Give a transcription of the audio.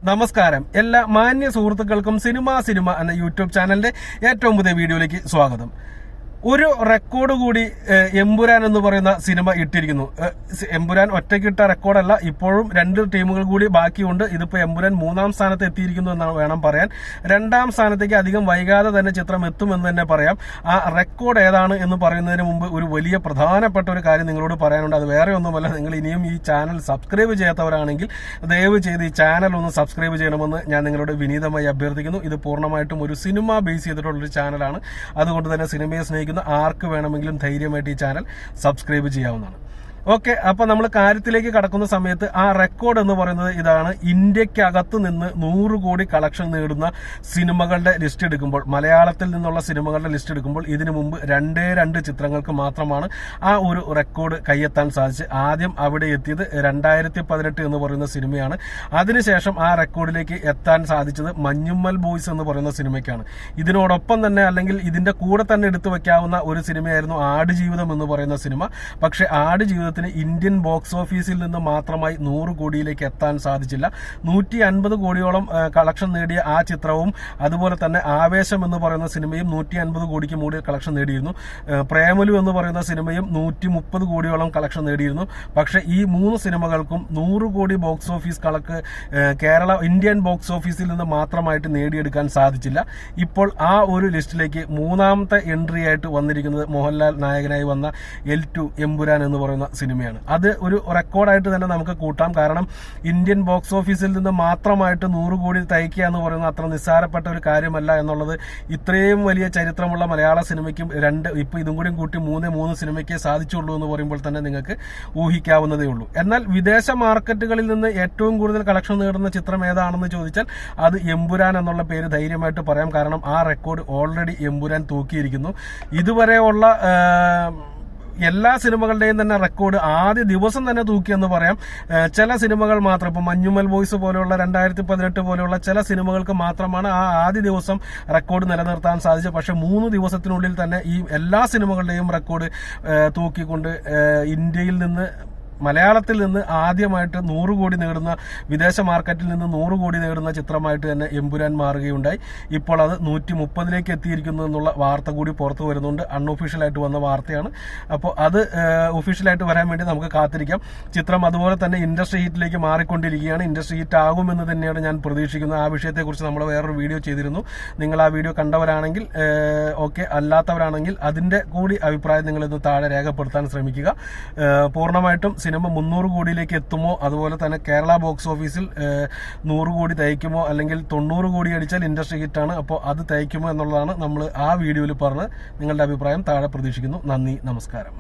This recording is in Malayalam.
നമസ്കാരം. എല്ലാ മാന്യ സുഹൃത്തുക്കൾക്കും സിനിമ എന്ന യൂട്യൂബ് ചാനലിന്റെ ഏറ്റവും പുതിയ വീഡിയോയിലേക്ക് സ്വാഗതം. ഒരു റെക്കോർഡ് കൂടി എമ്പുരാൻ എന്ന് പറയുന്ന സിനിമ ഇട്ടിരിക്കുന്നു. എമ്പുരാൻ ഒറ്റയ്ക്കിട്ട റെക്കോർഡല്ല, ഇപ്പോഴും 2 ടീമുകൾ കൂടി ബാക്കിയുണ്ട്. ഇതിപ്പോ എമ്പുരാൻ 3-ാം സ്ഥാനത്ത് എത്തിയിരിക്കുന്നു എന്നാണ് വേണം പറയാൻ. 2-ാം സ്ഥാനത്തേക്ക് അധികം വൈകാതെ തന്നെ ചിത്രം എത്തുമെന്ന് തന്നെ പറയാം. ആ റെക്കോർഡ് ഏതാണ് എന്ന് പറയുന്നതിന് മുമ്പ് ഒരു വലിയ പ്രധാനപ്പെട്ട ഒരു കാര്യം നിങ്ങളോട് പറയാനുണ്ട്. അത് വേറെ ഒന്നുമല്ല, നിങ്ങൾ ഇനിയും ഈ ചാനൽ സബ്സ്ക്രൈബ് ചെയ്യാത്തവരാണെങ്കിൽ ദയവ് ചെയ്ത് ഈ ചാനൽ ഒന്ന് സബ്സ്ക്രൈബ് ചെയ്യണമെന്ന് ഞാൻ നിങ്ങളോട് വിനീതമായി അഭ്യർത്ഥിക്കുന്നു. ഇത് പൂർണ്ണമായിട്ടും ഒരു സിനിമ ബേസ് ചെയ്തിട്ടുള്ളൊരു ചാനലാണ്. അതുകൊണ്ട് തന്നെ സിനിമയെ സ്നേഹിക്കുന്ന ആർക്ക് വേണമെങ്കിലും ധൈര്യമായിട്ട് ഈ ചാനൽ സബ്സ്ക്രൈബ് ചെയ്യാവുന്നതാണ്. ഓക്കെ, അപ്പൊ നമ്മൾ കാര്യത്തിലേക്ക് കടക്കുന്ന സമയത്ത് ആ റെക്കോർഡ് എന്ന് പറയുന്നത് ഇതാണ്. ഇന്ത്യക്കകത്ത് നിന്ന് 100 കോടി കളക്ഷൻ നേടുന്ന സിനിമകളുടെ ലിസ്റ്റ് എടുക്കുമ്പോൾ, മലയാളത്തിൽ നിന്നുള്ള സിനിമകളുടെ ലിസ്റ്റ് എടുക്കുമ്പോൾ ഇതിനു മുമ്പ് 2 ചിത്രങ്ങൾക്ക് മാത്രമാണ് ആ ഒരു റെക്കോർഡ് കയ്യെത്താൻ സാധിച്ചത്. ആദ്യം അവിടെ എത്തിയത് 2018 എന്ന് പറയുന്ന സിനിമയാണ്. അതിനുശേഷം ആ റെക്കോർഡിലേക്ക് എത്താൻ സാധിച്ചത് മഞ്ഞുമ്മൽ ബോയ്സ് എന്ന് പറയുന്ന സിനിമയ്ക്കാണ്. ഇതിനോടൊപ്പം തന്നെ, അല്ലെങ്കിൽ ഇതിന്റെ കൂടെ തന്നെ എടുത്തു വെക്കാവുന്ന ഒരു സിനിമയായിരുന്നു ആടുജീവിതം എന്ന് പറയുന്ന സിനിമ. പക്ഷെ ആടുജീവിതത്തിന് ഇന്ത്യൻ ബോക്സ് ഓഫീസിൽ നിന്ന് മാത്രമായി 100 കോടിയിലേക്ക് എത്താൻ സാധിച്ചില്ല. 150 കോടിയോളം കളക്ഷൻ നേടിയ ആ ചിത്രവും അതുപോലെ തന്നെ ആവേശം എന്ന് പറയുന്ന സിനിമയും 150 കോടിക്ക് മുകളിൽ കളക്ഷൻ നേടിയിരുന്നു. പ്രേമലു എന്ന് പറയുന്ന സിനിമയും 130 കോടിയോളം കളക്ഷൻ നേടിയിരുന്നു. പക്ഷെ ഈ 3 സിനിമകൾക്കും 100 കോടി ബോക്സ് ഓഫീസ് കളക്ക് ഇന്ത്യൻ ബോക്സ് ഓഫീസിൽ നിന്ന് മാത്രമായിട്ട് നേടിയെടുക്കാൻ സാധിച്ചില്ല. ഇപ്പോൾ ആ ഒരു ലിസ്റ്റിലേക്ക് 3-ാമത്തെ എൻട്രി ആയിട്ട് വന്നിരിക്കുന്നത് മോഹൻലാൽ നായകനായി വന്ന L2 എമ്പുരാൻ എന്ന് പറയുന്ന സിനിമയാണ്. അത് ഒരു റെക്കോർഡായിട്ട് തന്നെ നമുക്ക് കൂട്ടാം. കാരണം ഇന്ത്യൻ ബോക്സ് ഓഫീസിൽ നിന്ന് മാത്രമായിട്ട് 100 കോടി തയ്ക്കുക എന്ന് പറയുന്നത് അത്ര നിസ്സാരപ്പെട്ട ഒരു കാര്യമല്ല എന്നുള്ളത് ഇത്രയും വലിയ ചരിത്രമുള്ള മലയാള സിനിമയ്ക്കും ഇപ്പൊ ഇതും കൂടി കൂട്ടി 3 സിനിമയ്ക്കേ സാധിച്ചുള്ളൂ എന്ന് പറയുമ്പോൾ തന്നെ നിങ്ങൾക്ക് ഊഹിക്കാവുന്നതേ ഉള്ളൂ. എന്നാൽ വിദേശ മാർക്കറ്റുകളിൽ നിന്ന് ഏറ്റവും കൂടുതൽ കളക്ഷൻ നേടുന്ന ചിത്രം ഏതാണെന്ന് ചോദിച്ചാൽ അത് എമ്പുരാൻ എന്നുള്ള പേര് ധൈര്യമായിട്ട് പറയാം. കാരണം ആ റെക്കോർഡ് ഓൾറെഡി എമ്പുരാൻ തൂക്കിയിരിക്കുന്നു. ഇതുവരെയുള്ള എല്ലാ സിനിമകളുടെയും തന്നെ റെക്കോർഡ് ആദ്യ ദിവസം തന്നെ തൂക്കിയെന്ന് പറയാം. ചില സിനിമകൾ മാത്രം, ഇപ്പൊ മഞ്ഞുമ്മൽ ബോയ്സ് പോലെയുള്ള 2018 പോലെയുള്ള ചില സിനിമകൾക്ക് മാത്രമാണ് ആ ആദ്യ ദിവസം റെക്കോർഡ് നിലനിർത്താൻ സാധിച്ചത്. പക്ഷെ 3 ദിവസത്തിനുള്ളിൽ തന്നെ ഈ എല്ലാ സിനിമകളുടെയും റെക്കോർഡ് തൂക്കിക്കൊണ്ട് ഇന്ത്യയിൽ നിന്ന്, മലയാളത്തിൽ നിന്ന് ആദ്യമായിട്ട് 100 കോടി നേടുന്ന, വിദേശ മാർക്കറ്റിൽ നിന്ന് 100 കോടി നേടുന്ന ചിത്രമായിട്ട് തന്നെ എമ്പുരാൻ മാറുകയുണ്ടായി. ഇപ്പോൾ അത് 130ലേക്ക് എത്തിയിരിക്കുന്നു എന്നുള്ള വാർത്ത കൂടി പുറത്തു വരുന്നുണ്ട്. അൺഒഫീഷ്യലായിട്ട് വന്ന വാർത്തയാണ്. അപ്പോൾ അത് ഒഫീഷ്യലായിട്ട് വരാൻ വേണ്ടി നമുക്ക് കാത്തിരിക്കാം. ചിത്രം അതുപോലെ തന്നെ ഇൻഡസ്ട്രി ഹിറ്റിലേക്ക് മാറിക്കൊണ്ടിരിക്കുകയാണ്. ഇൻഡസ്ട്രി ഹിറ്റ് ആകുമെന്ന് തന്നെയാണ് ഞാൻ പ്രതീക്ഷിക്കുന്നത്. ആ വിഷയത്തെക്കുറിച്ച് നമ്മൾ വേറൊരു വീഡിയോ ചെയ്തിരുന്നു. നിങ്ങൾ ആ വീഡിയോ കണ്ടവരാണെങ്കിൽ ഓക്കെ, അല്ലാത്തവരാണെങ്കിൽ അതിന്റെ കൂടി അഭിപ്രായം നിങ്ങളിന്ന് താഴെ രേഖപ്പെടുത്താൻ ശ്രമിക്കുക. പൂർണ്ണമായിട്ടും സിനിമ 300 കോടിയിലേക്ക് എത്തുമോ, അതുപോലെ തന്നെ കേരള ബോക്സ് ഓഫീസിൽ 100 കോടി തയ്ക്കുമോ, അല്ലെങ്കിൽ 90 കോടി അടിച്ചാൽ ഇൻഡസ്ട്രി ഹിറ്റാണ്, അപ്പോൾ അത് തയ്ക്കുമോ എന്നുള്ളതാണ് നമ്മൾ ആ വീഡിയോയിൽ പറഞ്ഞ് നിങ്ങളുടെ അഭിപ്രായം താഴെ പ്രതീക്ഷിക്കുന്നു. നന്ദി, നമസ്കാരം.